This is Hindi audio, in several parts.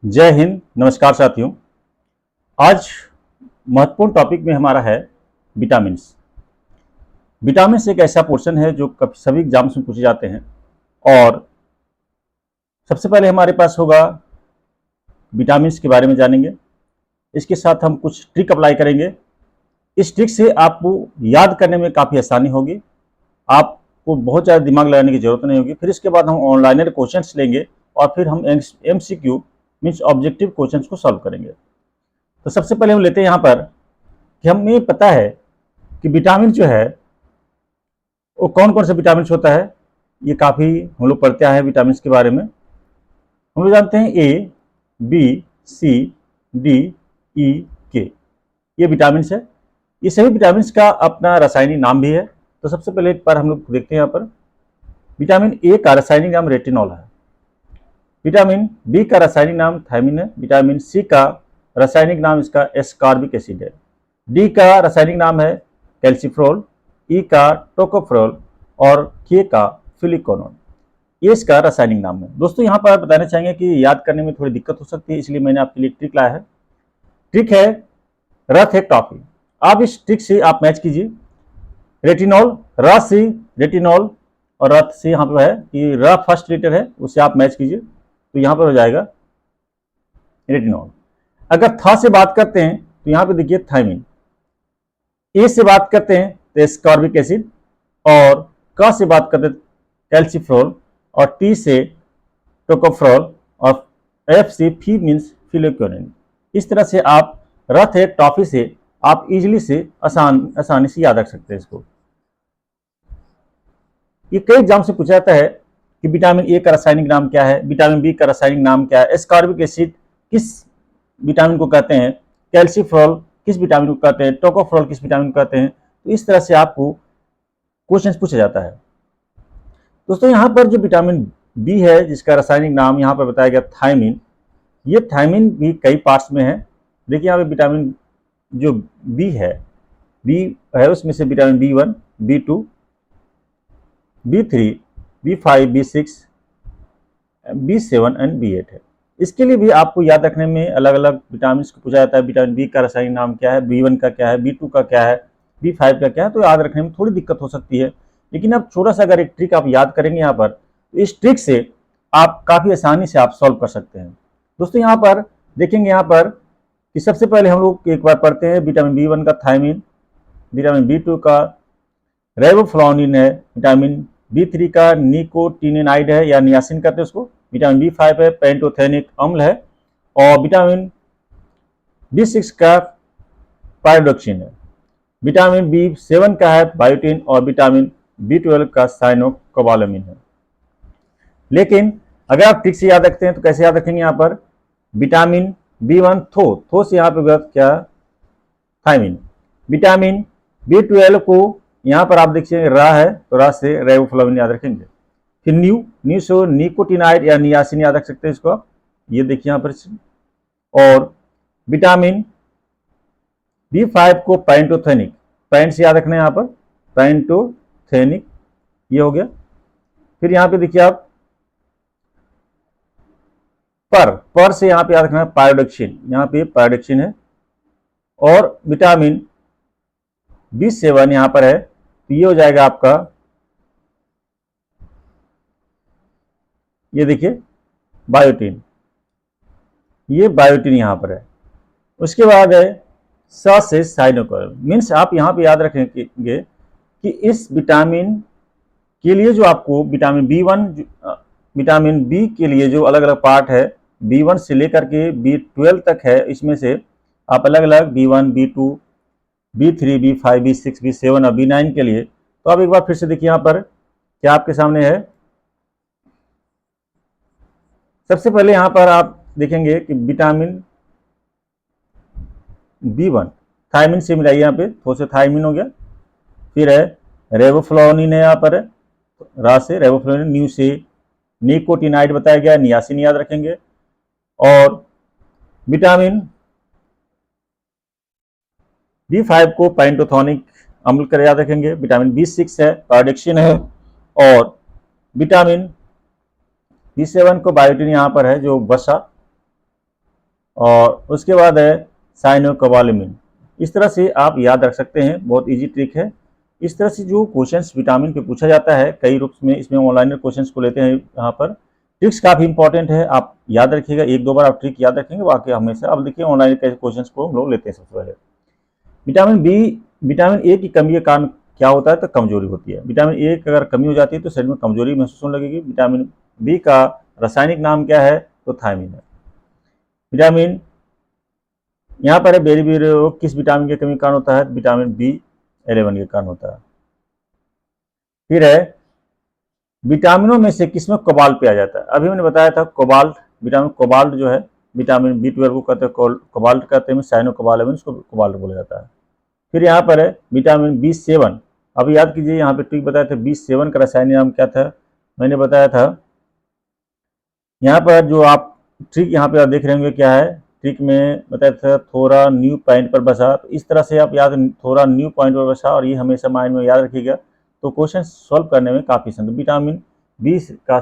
जय हिंद। नमस्कार साथियों। आज महत्वपूर्ण टॉपिक में हमारा है विटामिन्स। विटामिन्स एक ऐसा पोर्शन है जो सभी एग्जाम्स में पूछे जाते हैं और सबसे पहले हमारे पास होगा विटामिन्स के बारे में जानेंगे। इसके साथ हम कुछ ट्रिक अप्लाई करेंगे। इस ट्रिक से आपको याद करने में काफ़ी आसानी होगी, आपको बहुत ज़्यादा दिमाग लगाने की ज़रूरत नहीं होगी। फिर इसके बाद हम ऑनलाइनर क्वेश्चंस लेंगे और फिर हम MCQ मीन्स ऑब्जेक्टिव क्वेश्चंस को सॉल्व करेंगे। तो सबसे पहले हम लेते हैं यहाँ पर कि हमें पता है कि विटामिन जो है वो कौन कौन से विटामिन होता है। ये काफ़ी हम लोग पढ़ते आए हैं विटामिन के बारे में। हम लोग जानते हैं A, B, C, D, E, K ये विटामिन है। ये सभी विटामिन का अपना रासायनिक नाम भी है। तो सबसे पहले एक बार हम लोग देखते हैं यहाँ पर विटामिन ए का रासायनिक नाम रेटिनॉल है। विटामिन बी का रासायनिक नाम थायमिन है। विटामिन सी का रासायनिक नाम इसका एस्कॉर्बिक एसिड है। डी का रासायनिक नाम है कैल्सिफ्रोल, ई का टोकोफ्रोल और के का फिलिकोनोन। ये इसका रासायनिक नाम है। दोस्तों यहाँ पर बताना चाहेंगे कि याद करने में थोड़ी दिक्कत हो सकती है, इसलिए मैंने आपके लिए ट्रिक लाया है। ट्रिक है रथ एक टॉफी। आप इस ट्रिक से आप मैच कीजिए रेटिनॉल, र से रेटिनॉल और रथ से यहाँ पर है कि र फर्स्ट लेटर है, उससे आप मैच कीजिए तो यहाँ पर हो जाएगा रेटिनॉल। अगर था से बात करते हैं तो यहाँ पे देखिए थायमिन। ए से बात करते हैं तो एस्कॉर्बिक एसिड और क से बात करते हैं कैल्सिफ्रोल और टी से टोकोफ्रोल और एफ से फी मीन्स फिलिकोनिन। इस तरह से आप रथ एक टॉफी से आप इजीली से आसानी से याद रख सकते हैं इसको। ये कई एग्जाम से पूछा जाता है कि विटामिन ए का रासायनिक नाम क्या है, विटामिन बी का रासायनिक नाम क्या है, एस्कॉर्बिक एसिड किस विटामिन को कहते हैं, कैल्सिफ्रोल किस विटामिन को कहते हैं, टोकोफ्रोल किस विटामिन को कहते हैं। तो इस तरह से आपको क्वेश्चन पूछा जाता है। दोस्तों यहाँ पर जो विटामिन बी है जिसका रासायनिक नाम यहाँ पर बताया गया थायमिन, ये थायमिन भी कई पार्ट्स में है। देखिए यहाँ पे विटामिन जो बी है उसमें से vitamin B1, B2, B3, B5, B6, B7 and B8 है। इसके लिए भी आपको याद रखने में अलग अलग विटामिन को पूछा जाता है। विटामिन बी का रासायनिक नाम क्या है, B1 का क्या है, B2 का क्या है, B5 का क्या है। तो याद रखने में थोड़ी दिक्कत हो सकती है, लेकिन अब छोटा सा अगर एक ट्रिक आप याद करेंगे यहाँ पर तो इस ट्रिक से आप काफ़ी आसानी से आप सॉल्व कर सकते हैं। दोस्तों यहाँ पर देखेंगे यहाँ पर कि सबसे पहले हम लोग एक बार पढ़ते हैं विटामिन B1 का थायमिन, विटामिन B2 का रेबोफ्लाविन है, विटामिन B3 का निकोटिनेनाइड है या नियासिन कहते हैं उसको, विटामिन B5 है पेंटोथेनिक अम्ल है और विटामिन B6 का पायरोडोक्सिन है। विटामिन B7 का है बायोटिन और विटामिन B12 का साइनोकोबालामिन है। लेकिन अगर आप ठीक से याद रखते हैं तो कैसे याद रखेंगे यहाँ पर विटामिन B1 थो से यहाँ पे क्या थायमिन। विटामिन B12 को यहाँ पर आप देखिए रा है तो रा से रेबोफ्लाविन याद रखेंगे। फिर न्यू से निकोटिनाइड या नियासिन याद रख सकते हैं इसको आप, ये देखिए यहाँ पर। और विटामिन B5 को पेंटोथेनिक, पेंट से याद रखना है यहाँ पर पेंटोथेनिक, ये हो गया। फिर यहाँ पे देखिए आप पर से यहाँ पे याद रखना है पायरोडोक्सिन, यहाँ पे पायरोडोक्सिन है। और विटामिन B7 यहाँ पर है तो ये हो जाएगा आपका, ये देखिए बायोटिन, ये बायोटिन यहाँ पर है। उसके बाद है स से साइनोकोबालामिन। मीन्स आप यहाँ पे याद रखेंगे कि इस विटामिन के लिए जो आपको विटामिन विटामिन बी के लिए जो अलग अलग पार्ट है B1 से लेकर के B12 तक है, इसमें से आप अलग अलग B1, B2, B3, B5, B6, B7 और B9 के लिए। तो आप एक बार फिर से देखिए यहाँ पर क्या आपके सामने है। सबसे पहले यहाँ पर आप देखेंगे कि विटामिन B1 थायमिन से मिलाइए, यहाँ पे थो से थायमिन हो गया। फिर है रेबोफ्लाविन है यहाँ पर है, रा से रेबोफ्लाविन, न्यू से निकोटिनाइड बताया गया, नियासिन याद रखेंगे। और विटामिन B5 को पेंटोथेनिक अम्ल कर याद रखेंगे। विटामिन B6 है पायरोडोक्सिन है और विटामिन B7 को बायोटिन यहाँ पर है जो वसा और उसके बाद है साइनोकोबालामिन। इस तरह से आप याद रख सकते हैं, बहुत इजी ट्रिक है। इस तरह से जो क्वेश्चंस विटामिन पे पूछा जाता है कई रूप्स में, इसमें ऑनलाइन क्वेश्चंस को लेते हैं। यहाँ पर ट्रिक्स काफ़ी इंपॉर्टेंट है, आप याद रखिएगा, एक दो बार आप ट्रिक याद रखेंगे बाकी हमेशा। अब देखिए ऑनलाइन कैसे क्वेश्चंस को हम लोग लेते हैं। सबसे पहले विटामिन बी, विटामिन ए की कमी के कारण क्या होता है, तो कमजोरी होती है। विटामिन ए की अगर कमी हो जाती है तो शरीर में कमजोरी महसूस होने लगेगी। विटामिन बी का रासायनिक नाम क्या है, तो थायमिन है। विटामिन यहाँ पर है बेरी रोग किस विटामिन की कमी के कारण होता है, विटामिन B11 के कारण होता है। फिर है विटामिनों में से किसमें कोबाल्ट पाया जाता है। अभी मैंने बताया था कोबाल्ट, विटामिन कोबाल्ट जो है विटामिन B12 को कहते हैं कोबाल्ट कहते हैं, साइनोकोबालामिन, उसको कोबाल्ट बोला जाता है। फिर यहाँ पर है विटामिन B7। अब याद कीजिए, यहाँ पे ट्रिक बताया था, B7 का रासायनिक नाम क्या था, मैंने बताया था। यहाँ पर जो आप ट्रिक यहाँ पे आप देख रहे होंगे क्या है, ट्रिक में बताया था थोड़ा न्यू पॉइंट पर बसा। तो इस तरह से आप याद, थोड़ा न्यू पॉइंट पर बसा, और ये हमेशा माइंड में याद रखिएगा, तो क्वेश्चन सॉल्व करने में काफ़ी आसान। विटामिन बी का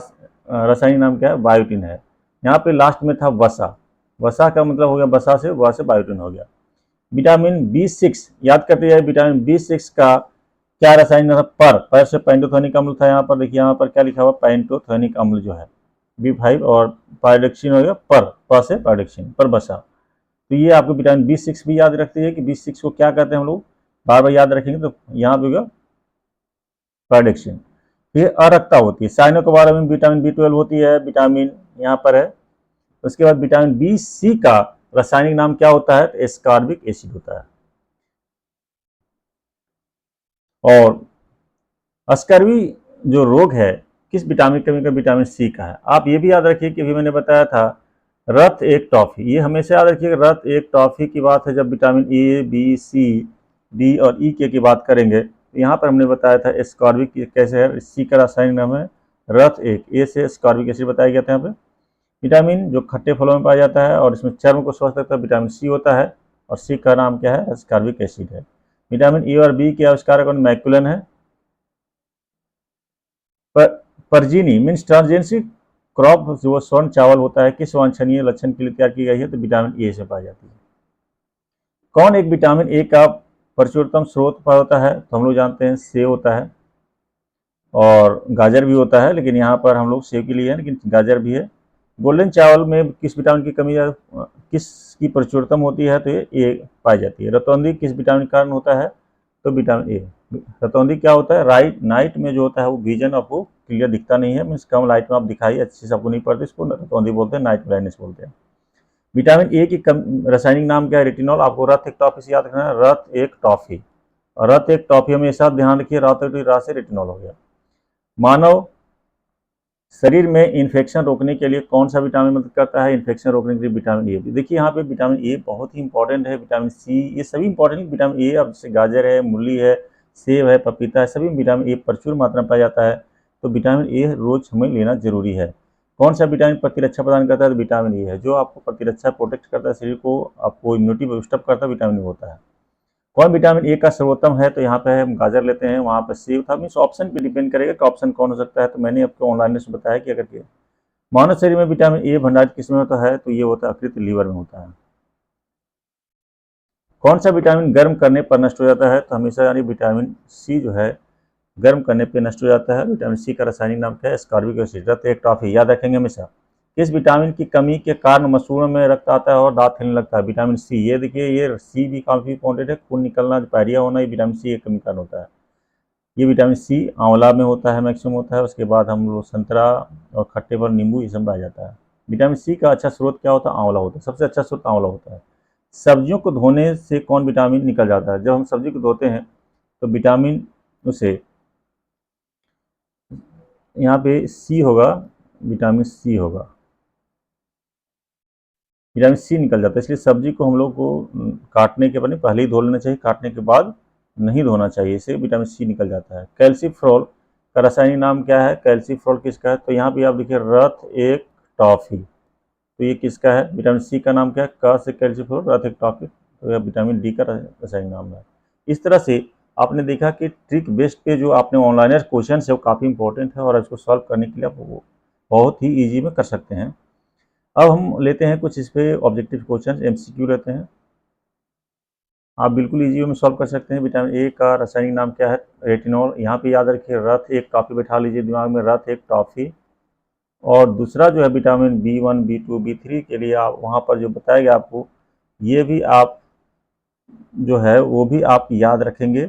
रासायनिक नाम क्या है, बायोटिन है। यहाँ पे लास्ट में था वसा, वसा का मतलब हो गया वसा से, वह से बायोटिन हो गया। विटामिन B6 याद करते जाए, विटामिन B6 का क्या रासायनिक नाम था, पर से पेंटोथेनिक अम्ल था। यहाँ पर देखिए, यहाँ पर क्या लिखा हुआ, पेंटोथेनिक अम्ल जो है B5, और पायरोक्सिन हो गया पर से पायरोक्सिन, पर बसा। तो ये आपको विटामिन B6 भी याद रखते हैं कि B6 को क्या कहते हैं, हम लोग बार बार याद रखेंगे। तो यहाँ पे होगा पायरोक्सिन। फिर अरक्ता होती है, साइनोकोबालामिन विटामिन B12 होती है, विटामिन यहाँ पर है। उसके बाद विटामिन B6 का रासायनिक नाम क्या होता है, तो एस्कॉर्बिक एसिड होता है। और अस्कर्वी जो रोग है किस विटामिन की कमी का, विटामिन C का है। आप ये भी याद रखिए कि अभी मैंने बताया था रथ एक टॉफी, ये हमेशा याद रखिए, रथ एक टॉफी की बात है जब vitamin A B C D और E के की बात करेंगे। तो यहाँ पर हमने बताया था एस्कॉर्बिक कैसे है, C का रासायनिक नाम है रथ एक, ए से एस्कॉर्बिक एसिड बताया गया था। यहाँ पे विटामिन जो खट्टे फलों में पाया जाता है और इसमें चर्म को स्वस्थ रखता है, विटामिन C होता है, और C का नाम क्या है, एस्कॉर्बिक एसिड है। विटामिन ए और B के आविष्कारक मैकुलन है। परजीनी मीन्स ट्रांसजेंसिक क्रॉप जो स्वर्ण चावल होता है किस वांछनीय लक्षण के लिए तैयार की गई है, तो विटामिन ए से पाई जाती है। कौन एक विटामिन ए का प्रचुरतम स्रोत पर होता है, तो हम लोग जानते हैं सेब होता है, और गाजर भी होता है, लेकिन यहाँ पर हम लोग सेब के लिए है, लेकिन गाजर भी है। गोल्डन चावल में किस विटामिन की कमी किसकी प्रचुरतम होती है, तो ये ए पाई जाती है। रतौंधी किस विटामिन के कारण होता है, तो विटामिन ए। रतौंधी क्या होता है, नाइट में जो होता है वो विजन आपको क्लियर दिखता नहीं है, मीन्स कम लाइट में आप दिखाई अच्छे से आपको नहीं पड़ती, इसको रतौंधी बोलते हैं, नाइट ब्लाइंडनेस बोलते हैं। विटामिन ए की रासायनिक नाम क्या है, रेटिनॉल। आपको रथ एक टॉफी से याद रखना है, रथ एक टॉफी, और रथ एक टॉफी हमेशा ध्यान रखिए, रात से रेटिनॉल हो गया। मानव शरीर में इन्फेक्शन रोकने के लिए कौन सा विटामिन मदद करता है, इन्फेक्शन रोकने के लिए विटामिन ए। देखिए यहाँ पे विटामिन ए बहुत ही इंपॉर्टेंट है, विटामिन सी, ये सभी इंपॉर्टेंट। विटामिन ए अब जैसे गाजर है, मूली है, सेब है, पपीता है, सभी विटामिन ए प्रचुर मात्रा में पाया जाता है। तो विटामिन ए रोज हमें लेना जरूरी है। कौन सा विटामिन प्रतिरक्षा प्रदान करता है, तो विटामिन ए है, जो आपको प्रतिरक्षा प्रोटेक्ट करता है, शरीर को आपको इम्यूनिटी बूस्टअप करता है, विटामिन ए होता है। कौन विटामिन ए का सर्वोत्तम है, तो यहाँ पे हम गाजर लेते हैं, वहाँ पर सेब था। मीन्स ऑप्शन पे डिपेंड करेगा कि ऑप्शन कौन हो सकता है। तो मैंने आपको ऑनलाइन से बताया कि अगर मानव शरीर में विटामिन ए भंडारित किस में होता है, तो ये होता है अकृत लीवर में होता है। कौन सा विटामिन गर्म करने पर नष्ट हो जाता है, तो हमेशा यानी विटामिन सी जो है गर्म करने पर नष्ट हो जाता है। विटामिन सी का रासायनिक नाम क्या है, एस्कॉर्बिक एसिड। रक्त एक टॉफी याद रखेंगे हमेशा। किस विटामिन की कमी के कारण मसूड़ों में रक्त आता है और दांत हिलने लगता है, विटामिन सी। ये देखिए, ये सी भी काफी इंपॉर्टेंट है, खून निकलना, पायरिया होना, ये विटामिन सी की कमी कारण होता है। ये विटामिन सी आंवला में होता है, मैक्सिमम होता है। उसके बाद हम लोग संतरा और खट्टे पर नींबू, इसमें पाया जाता है। विटामिन सी का अच्छा स्रोत क्या होता है, आंवला होता है, सबसे अच्छा स्रोत आंवला होता है। सब्जियों को धोने से कौन विटामिन निकल जाता है, जब हम सब्जी को धोते हैं तो विटामिन उसे, यहाँ पे सी होगा, विटामिन सी होगा, विटामिन सी निकल जाता है। इसलिए सब्जी को हम लोग को काटने के बाद पहले ही धो लेना चाहिए, काटने के बाद नहीं धोना चाहिए, इससे विटामिन सी निकल जाता है। कैल्सीफ्रोल का रासायनिक नाम क्या है, कैल्सीफ्रोल किसका है, तो यहाँ पे आप देखिए रथ एक टॉफी, तो ये किसका है, विटामिन सी का नाम क्या है, क से कैल्सीफ्रोल, रथ एक टॉफी, तो यह विटामिन डी का रासायनिक नाम है। इस तरह से आपने देखा कि ट्रिक बेस्ड पे जो आपने ऑनलाइन क्वेश्चन है वो काफ़ी इंपॉर्टेंट है, और इसको सॉल्व करने के लिए आप वो बहुत ही ईजी में कर सकते हैं। अब हम लेते हैं कुछ इस पे ऑब्जेक्टिव क्वेश्चन, एमसीक्यू लेते हैं। आप बिल्कुल इजी में सॉल्व कर सकते हैं। विटामिन ए का रासायनिक नाम क्या है? रेटिनॉल। यहाँ पे याद रखिए रथ एक टॉफी बैठा लीजिए दिमाग में, रथ एक टॉफी। और दूसरा जो है विटामिन B1, B2, B3 के लिए आप वहाँ पर जो बताएगा आपको, ये भी आप जो है वो भी आप याद रखेंगे,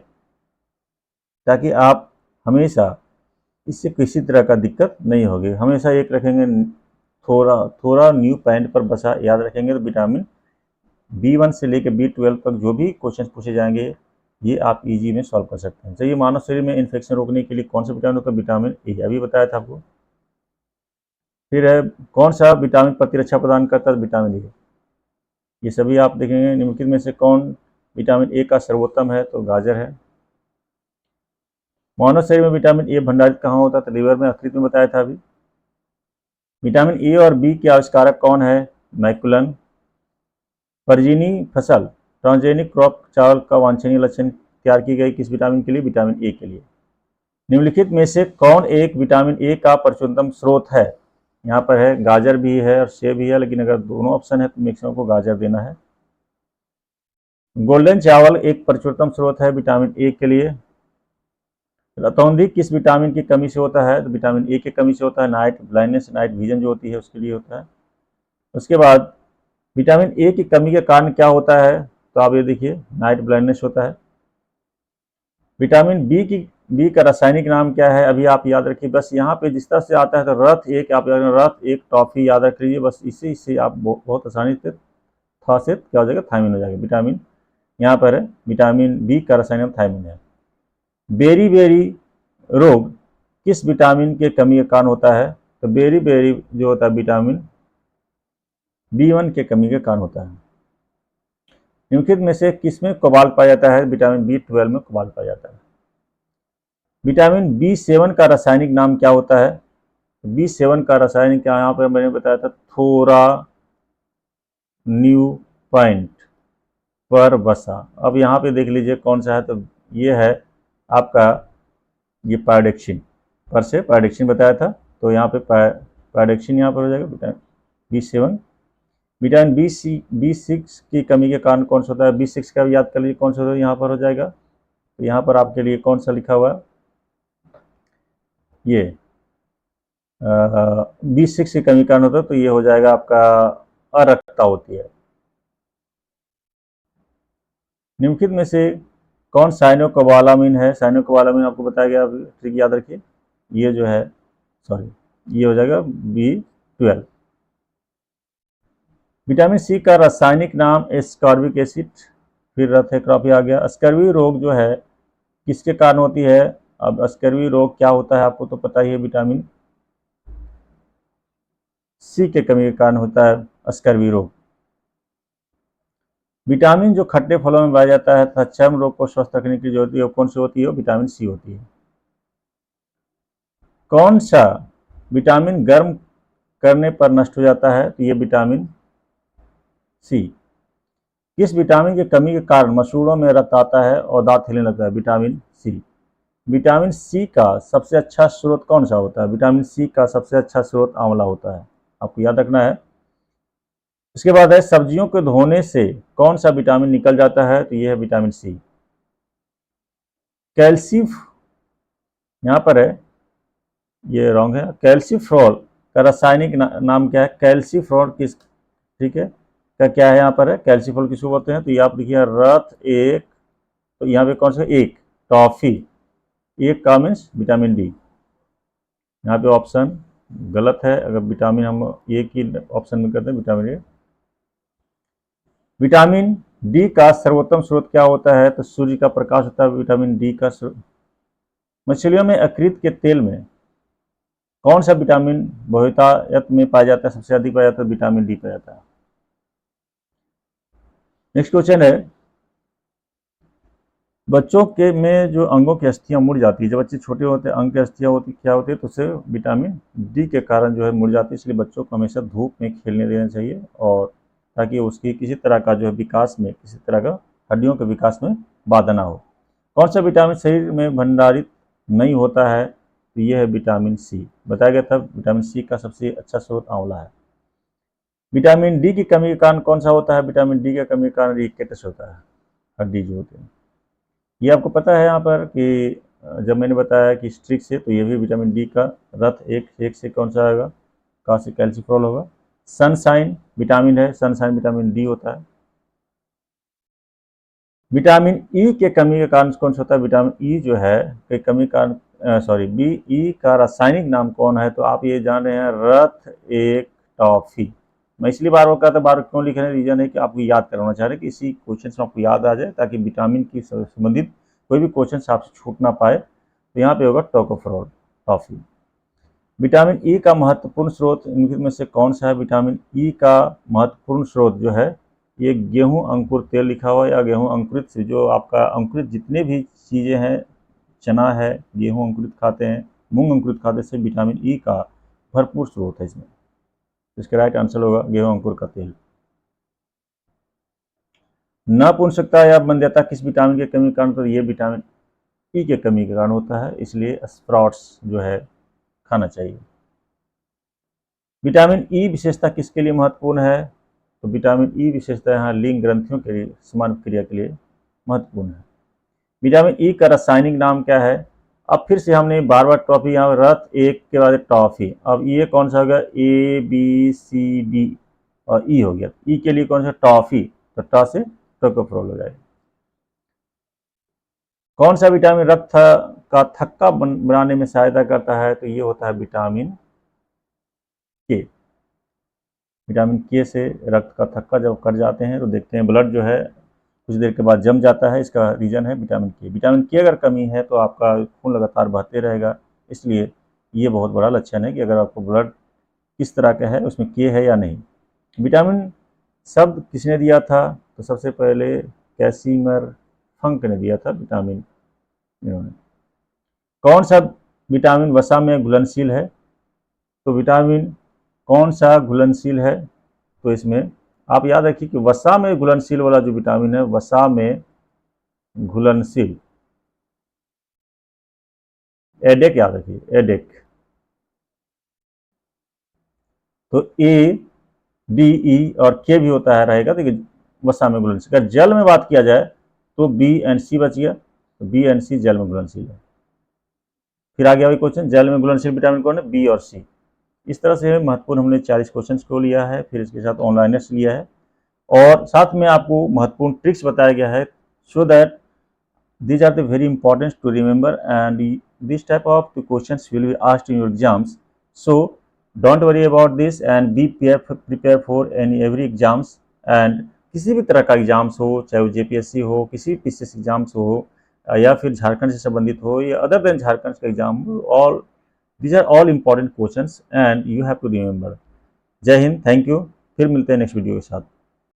ताकि आप हमेशा इससे किसी तरह का दिक्कत नहीं होगी। हमेशा एक रखेंगे, थोड़ा थोड़ा न्यू पॉइंट पर बसा याद रखेंगे तो विटामिन B1 से लेकर B12 तक जो भी क्वेश्चन पूछे जाएंगे ये आप इजी में सॉल्व कर सकते हैं। चलिए, मानव शरीर में इन्फेक्शन रोकने के लिए कौन सा विटामिन होता है? विटामिन ए, अभी बताया था आपको। फिर है कौन सा विटामिन प्रतिरक्षा प्रदान करता है? Vitamin A. ये सभी आप देखेंगे। निम्नलिखित में से कौन विटामिन ए का सर्वोत्तम है? तो गाजर है। मानव शरीर में विटामिन ए भंडारित कहाँ होता है? तो लीवर में, यकृत में बताया था अभी। विटामिन ए और बी के आविष्कारक कौन है? मैकुलन। परजीनी फसल ट्रांसजेनिक क्रॉप चावल का वांछनीय लक्षण तैयार की गई किस विटामिन के लिए? विटामिन ए के लिए। निम्नलिखित में से कौन एक विटामिन ए का प्रचुरतम स्रोत है? यहाँ पर है गाजर भी है और सेब भी है, लेकिन अगर दोनों ऑप्शन है तो मैक्सिमम को गाजर देना है। गोल्डन चावल एक प्रचुरतम स्रोत है विटामिन ए के लिए। रतौंधी किस विटामिन की कमी से होता है? तो विटामिन ए की कमी से होता है। नाइट ब्लाइंडनेस, नाइट विजन जो होती है उसके लिए होता है। उसके बाद विटामिन ए की कमी के कारण क्या होता है? तो आप ये देखिए, नाइट ब्लाइंडनेस होता है। विटामिन बी का रासायनिक नाम क्या है? अभी आप याद रखिए, बस यहाँ पे जिस तरह से आता है तो रथ एक, आप रथ एक टॉफी याद रख लीजिए, बस इससे आप बहुत आसानी से था से क्या हो जाएगा? थायमिन हो जाएगा। विटामिन यहाँ पर है, विटामिन बी का रासायनिक थायमिन है। बेरी बेरी रोग किस विटामिन के कमी के कारण होता है? तो बेरी बेरी जो होता है विटामिन B1 के कमी के कारण होता है। निम्नलिखित में से किसमें कोबाल्ट पाया जाता है? विटामिन B12 में कोबाल्ट पाया जाता है। विटामिन B7 का रासायनिक नाम क्या होता है? B7 का रासायनिक क्या, यहाँ पर मैंने बताया था, थोड़ा न्यू पॉइंट पर बसा। अब यहाँ पे देख लीजिए कौन सा है, तो ये है आपका ये पायडेक्सिन, पर से पायडेक्सिन बताया था, तो यहाँ पे पायडेक्सिन यहाँ पर हो जाएगा विटामिन B7। विटामिन B6 की कमी के कारण कौन सा होता है? B6 का भी याद कर लीजिए कौन सा होता है, यहाँ पर हो जाएगा। तो यहाँ पर आपके लिए कौन सा लिखा हुआ है? ये B6 की कमी के कारण होता है, तो ये हो जाएगा आपका अरक्तता होती है। निम्नलिखित में से कौन साइनोकोबालामिन है? साइनोकोबालामिन आपको बताया गया, ट्रिक याद रखिए। ये जो है, सॉरी, ये हो जाएगा B12। विटामिन सी का रासायनिक नाम एस्कॉर्बिक एसिड। फिर रथेक्रॉपी आ गया। स्कर्वी रोग जो है किसके कारण होती है? अब स्कर्वी रोग क्या होता है आपको तो पता ही है, विटामिन सी के कमी के कारण होता है स्कर्वी रोग। विटामिन जो खट्टे फलों में पाया जाता है तथा चर्म रोग को स्वस्थ रखने की जरूरत है, कौन सी होती है? विटामिन सी होती है। कौन सा विटामिन गर्म करने पर नष्ट हो जाता है? तो ये विटामिन सी। किस विटामिन की कमी के कारण मसूड़ों में रक्त आता है और दांत हिलने लगता है? Vitamin C. विटामिन सी का सबसे अच्छा स्रोत कौन सा होता है? विटामिन सी का सबसे अच्छा स्रोत आंवला होता है, आपको याद रखना है। इसके बाद है सब्जियों को धोने से कौन सा विटामिन निकल जाता है? तो यह है विटामिन सी। कैल्शियम, यहाँ पर है, ये रॉन्ग है। कैल्सीफ्रॉल का रासायनिक नाम क्या है? कैल्सीफ्रॉल किस, ठीक है, का क्या है? यहाँ पर है कैल्सीफ्रॉल किसको बोलते हैं? तो ये आप लिखिए रथ एक, तो यहाँ पे कौन सा एक? टॉफी। एक का मीन्स विटामिन डी। यहाँ पे ऑप्शन गलत है, अगर विटामिन हम एक ही ऑप्शन में करते हैं विटामिन ए। विटामिन डी का सर्वोत्तम स्रोत क्या होता है? तो सूर्य का प्रकाश होता है विटामिन डी का स्रोत। मछलियों में यकृत के तेल में कौन सा विटामिन बहुतायत में पाया जाता है? सबसे अधिक पाया जाता है विटामिन डी पाया जाता है। नेक्स्ट क्वेश्चन है, बच्चों के में जो अंगों की अस्थियां मुड़ जाती है, जब बच्चे छोटे होते हैं अंग की अस्थियां होती क्या होती है? तो उससे विटामिन डी के कारण जो है मुड़ जाती है। इसलिए बच्चों को हमेशा धूप में खेलने देना चाहिए, और ताकि उसकी किसी तरह का जो है विकास में, किसी तरह का हड्डियों के विकास में बाधा ना हो। कौन सा विटामिन शरीर में भंडारित नहीं होता है? तो यह है विटामिन सी। बताया गया था विटामिन सी का सबसे अच्छा स्रोत आंवला है। विटामिन डी की कमी के कारण कौन सा होता है? विटामिन डी की कमी के कारण रिकेटस होता है, हड्डी जो होते हैं। ये आपको पता है यहाँ पर कि जब मैंने बताया कि स्ट्रिक से, तो ये भी विटामिन डी का रथ एक से कौन सा आएगा? का से कैल्सिफेरॉल होगा। सनशाइन विटामिन है, सनशाइन विटामिन डी होता है। विटामिन ई के कमी के कारण कौन सा होता है? विटामिन ई जो है के कमी कारण बी ई का रासायनिक नाम कौन है? तो आप ये जान रहे हैं, रथ एक टॉफी। मैं इसलिए बार बार कहता, बार क्यों लिख रहे हैं? रीजन है कि आपको याद करवाना चाह रहे हैं कि इसी क्वेश्चन में आपको याद आ जाए, ताकि विटामिन की संबंधित कोई भी क्वेश्चन आपसे छूट ना पाए। तो यहाँ पे होगा टोकोफेरॉल टॉफी। विटामिन ई का महत्वपूर्ण स्रोत निम्नलिखित में से कौन सा है? विटामिन ई का महत्वपूर्ण स्रोत जो है, ये गेहूं अंकुर तेल लिखा हुआ है, या गेहूं अंकुरित से, जो आपका अंकुरित जितने भी चीज़ें हैं, चना है, गेहूं अंकुरित खाते हैं, मूंग अंकुरित खाते से विटामिन ई का भरपूर स्रोत है इसमें। इसका राइट आंसर होगा गेहूं अंकुर का तेल। नपुंसकता या मंद्यता किस विटामिन की कमी के कारण? तो ये विटामिन ई के कमी के कारण होता है, इसलिए स्प्राउट्स जो है खाना चाहिए। विटामिन ई विशेषता किसके लिए महत्वपूर्ण है? तो विटामिन ई विशेषता यहाँ लिंग ग्रंथियों के लिए समान क्रिया के लिए महत्वपूर्ण है। विटामिन ई का रासायनिक नाम क्या है? अब फिर से हमने बार बार टॉफी, यहाँ रथ एक के बाद टॉफी, अब ये कौन सा हो गया? ए बी सी डी और ई हो गया। ई के लिए कौन सा? टॉफी, तो ट से टोकोफेरॉल हो जाएगा। कौन सा विटामिन रक्त का थक्का बनाने में सहायता करता है? तो ये होता है विटामिन के। विटामिन के से रक्त का थक्का जब कट जाते हैं, तो देखते हैं ब्लड जो है कुछ देर के बाद जम जाता है। इसका रीजन है विटामिन के। विटामिन के अगर कमी है तो आपका खून लगातार बहते रहेगा, इसलिए ये बहुत बड़ा लक्षण है कि अगर आपको ब्लड किस तरह का है, उसमें के है या नहीं। विटामिन शब्द किसने दिया था? तो सबसे पहले कैसिमर फंक ने दिया था विटामिन इन्होंने। कौन सा विटामिन वसा में घुलनशील है? तो विटामिन कौन सा घुलनशील है? तो इसमें आप याद रखिए कि वसा में घुलनशील वाला जो विटामिन है, वसा में घुलनशील, एडेक याद रखिए, एडेक। तो ए डी ई और के भी होता है, रहेगा। देखिए वसा में घुलनशील। अगर जल में बात किया जाए तो बी एंड सी बच गया, तो बी एंड सी जल में घुलनशील है। फिर आ गया वही क्वेश्चन, जल में घुलनशील विटामिन कौन है? बी और सी। इस तरह से महत्वपूर्ण हमने 40 क्वेश्चन को लिया है, फिर इसके साथ ऑनलाइनर्स लिया है, और साथ में आपको महत्वपूर्ण ट्रिक्स बताया गया है, so that these are the very important to remember, and this type of the questions will be asked in your exams. So don't worry about this and be prepare for any every exams, and किसी भी तरह का एग्जाम्स हो, चाहे वो जेपीएससी हो, किसी भी पीसीएस एग्जाम्स हो, या फिर झारखंड से संबंधित हो, या अदर देन झारखंड का एग्जाम हो, all these are all important questions and you have to remember. जय हिंद, थैंक यू। फिर मिलते हैं नेक्स्ट वीडियो के साथ।